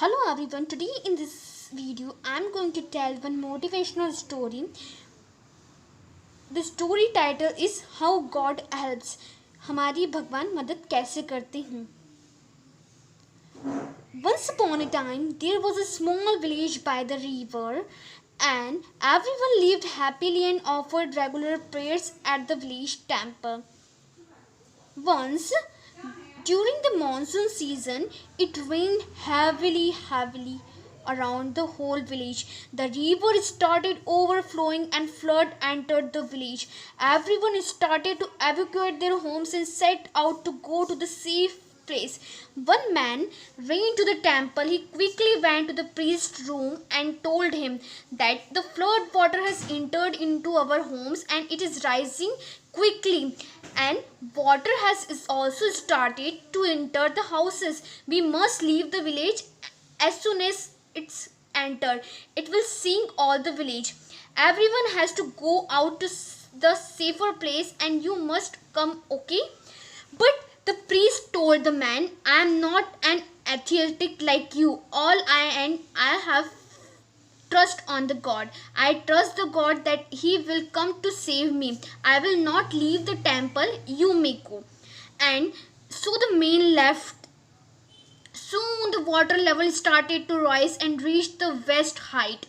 Hello everyone, today in this video I am going to tell one motivational story. The story title is How God Helps. हमारी भगवान मदद कैसे करते हैं. Once upon a time there was a small village by the river and everyone lived happily and offered regular prayers at the village temple. Once during the monsoon season, it rained heavily around the whole village. The river started overflowing and flood entered the village. Everyone started to evacuate their homes and set out to go to the safe place. One man ran to the temple. He quickly went to the priest's room and told him that the flood water has entered into our homes and it is rising quickly, and water has also started to enter the houses. We must leave the village as soon as it's entered. It will sink all the village. Everyone has to go out to the safer place and you must come, okay? But the priest told the man, I am not an atheistic like you. All I have trust on the God. I trust the God that He will come to save me. I will not leave the temple. You may go. And so the man left. Soon the water level started to rise and reached the west height.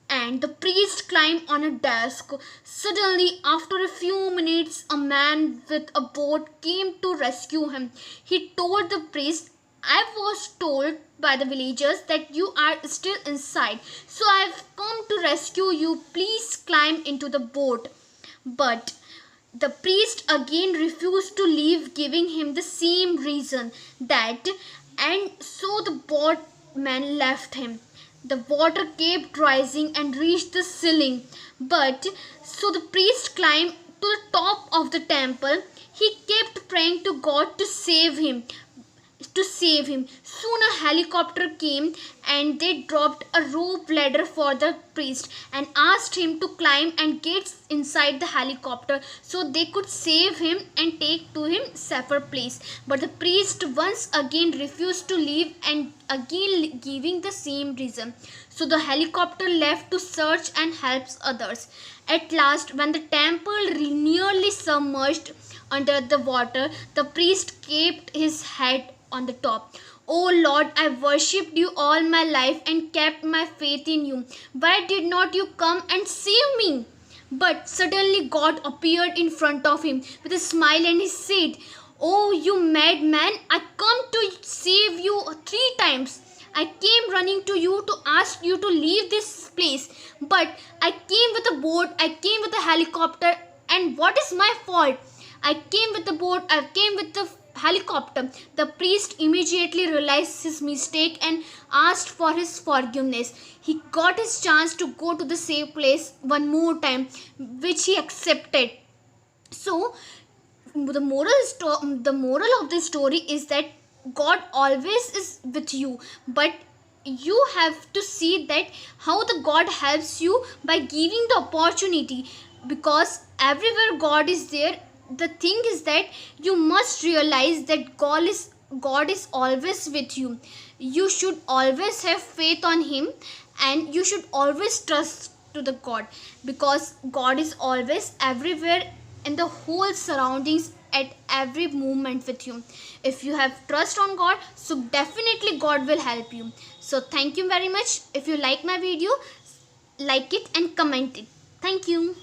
And the priest climbed on a desk. Suddenly, after a few minutes, a man with a boat came to rescue him. He told the priest, I was told by the villagers that you are still inside, so I have come to rescue you. Please climb into the boat. But the priest again refused to leave, giving him the same reason and so the boatman left him. The water kept rising and reached the ceiling. But so the priest climbed to the top of the temple. He kept praying to God to save him. Soon a helicopter came and they dropped a rope ladder for the priest and asked him to climb and get inside the helicopter so they could save him and take to him safer place. But the priest once again refused to leave and again giving the same reason. So the helicopter left to search and help others. At last, when the temple nearly submerged under the water, the priest kept his head on the top. Oh Lord, I worshipped you all my life and kept my faith in you. Why did not you come and save me? But suddenly God appeared in front of him with a smile and he said, Oh, you madman, I come to save you 3 times. I came running to you to ask you to leave this place. But I came with a boat, I came with a helicopter, and what is my fault? I came with the boat, I came with the helicopter. The priest immediately realized his mistake and asked for his forgiveness. He got his chance to go to the safe place one more time, which he accepted. So the moral of this story is that God always is with you, but you have to see that how the God helps you by giving the opportunity, because everywhere God is there. The thing is that you must realize that God is always with you. You should always have faith on Him and you should always trust to the God, because God is always everywhere in the whole surroundings at every moment with you. If you have trust on God, so definitely God will help you. So thank you very much. If you like my video, like it and comment it. Thank you.